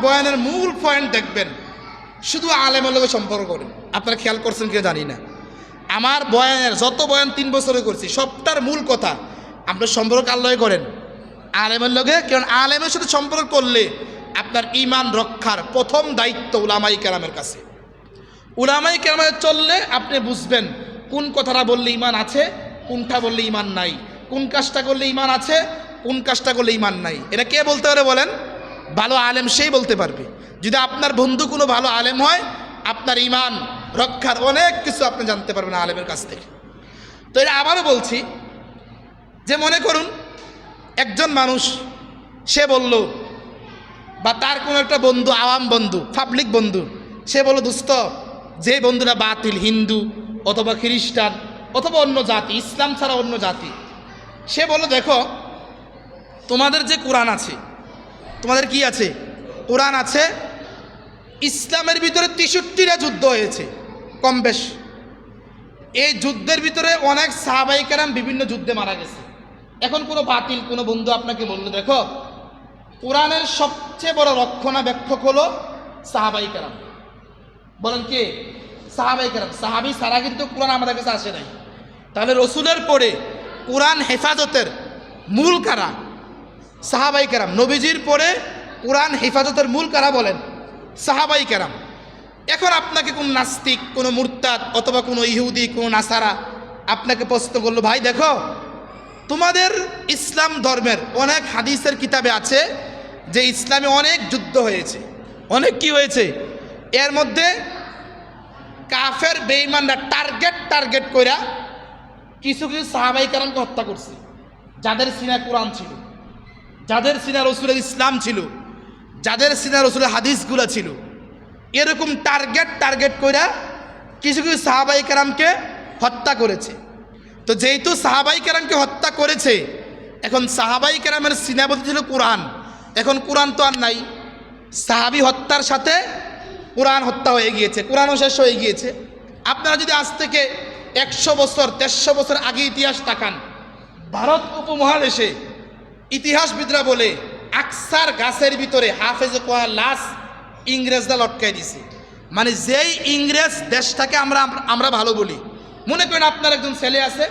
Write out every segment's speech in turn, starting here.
বয়ানের মূল পয়েন্ট দেখবেন শুধু আলেমের লোকের সম্পর্ক করেন। আপনারা খেয়াল করছেন কি জানি না, আমার বয়ানের যত বয়ান 3 বছরে করছি সবটার মূল কথা আপনার সম্পর্ক আল্লাহ করেন আলেমের লোকে। কারণ আলেমের সাথে সম্পর্ক করলে আপনার ঈমান রক্ষার প্রথম দায়িত্ব উলামায়ে কেরামের কাছে। উলামায়ে কেরামের চললে আপনি বুঝবেন কোন কথাটা বললে ঈমান আছে, কোনটা বললে ঈমান নাই, কোন কাজটা করলে ঈমান আছে, কোন কাজটা করলে ঈমান নাই। এটা কে বলতে পারে বলেন? ভালো আলেম সেই বলতে পারবে। যদি আপনার বন্ধু কোনো ভালো আলেম হয়, আপনার ঈমান রক্ষার অনেক কিছু আপনি জানতে পারবেন আলেমের কাছ থেকে। তো এটা আবারও বলছি যে মনে করুন একজন মানুষ সে বলল, বা তার কোনো একটা বন্ধু, আওয়াম বন্ধু, পাবলিক বন্ধু, সে বলল দোস্ত যে বন্ধুরা বাতিল, হিন্দু অথবা খ্রিস্টান অথবা অন্য জাতি, ইসলাম ছাড়া অন্য জাতি, সে বলল দেখো তোমাদের যে কোরআন আছে, তোমাদের কি আছে? কোরআন আছে। ইসলামের ভিতরে 63টা যুদ্ধ হয়েছে কম বেশ। এই যুদ্ধের ভিতরে অনেক সাহাবায়ে কেরাম বিভিন্ন যুদ্ধে মারা গেছে। এখন কোনো বাতিল কোনো বন্ধু আপনাকে বলল দেখো কোরআনের সবচেয়ে বড় রক্ষণাবেক্ষক হলো সাহাবায়ে কেরাম। বলেন কে? সাহাবায়ে কেরাম। সাহাবী ছাড়া কিন্তু কোরআন আমাদের কাছে আসে নাই। তাহলে রসুলের পরে কোরআন হেফাজতের মূল কারা? সাহাবায়ে কেরাম। নবীজির পরে কোরআন হেফাজতের মূল কারা বলেন? সাহাবায়ে কেরাম। এখন আপনাকে কোন নাস্তিক, কোনো মুরতাদ অথবা কোনো ইহুদি, কোনো নাসারা আপনাকে প্রশ্ন করলো ভাই দেখো তোমাদের ইসলাম ধর্মের অনেক হাদিসের কিতাবে আছে যে ইসলামে অনেক যুদ্ধ হয়েছে, অনেক কি হয়েছে, এর মধ্যে কাফের বেঈমানরা টার্গেট কইরা কিছু কিছু সাহাবায়ে কেরামকে হত্যা করছে, যাদের সিনায় কোরআন ছিল, যাদের সিনা রসুলের ইসলাম ছিল, যাদের সিনা রসুলের হাদিসগুলো ছিল, এরকম টার্গেট কইরা কিছু কিছু সাহাবায়ে কেরামকে হত্যা করেছে। তো যেহেতু সাহাবায়ে কেরামকে হত্যা করেছে, এখন সাহাবায়ে কেরামের সিনাবদ্ধ ছিল কোরআন। এখন কোরআন তো আর নাই, সাহাবী হত্যার সাথে কোরআন হত্যা হয়ে গিয়েছে, কোরআনও শেষ হয়ে গিয়েছে। আপনারা যদি আজ থেকে 100 বছর 150 বছর আগে ইতিহাস তাকান, ভারত উপমহাদেশে ইতিহাসবিদরা বলে আকসার গাছের ভিতরে হাফেজে কোরআন লাশ ইংরেজরা লটকাই দিছে। মানে যেই ইংরেজ দেশটাকে আমরা ভালো বলি, মনে করেন আপনার একজন ছেলে আছে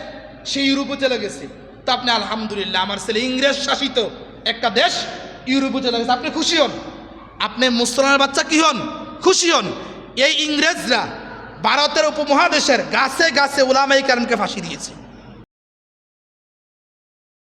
সে ইউরোপে চলে গেছে, তো আপনি আলহামদুলিল্লাহ আমার ছেলে ইংরেজ শাসিত একটা দেশ ইউরোপে চলে গেছে, আপনি খুশি হন। আপনি মুসলমানের বাচ্চা কি হন? খুশি হন। এই ইংরেজরা ভারতের উপমহাদেশের গাছে গাছে উলামায়ে কেরামকে ফাঁসি দিয়েছে।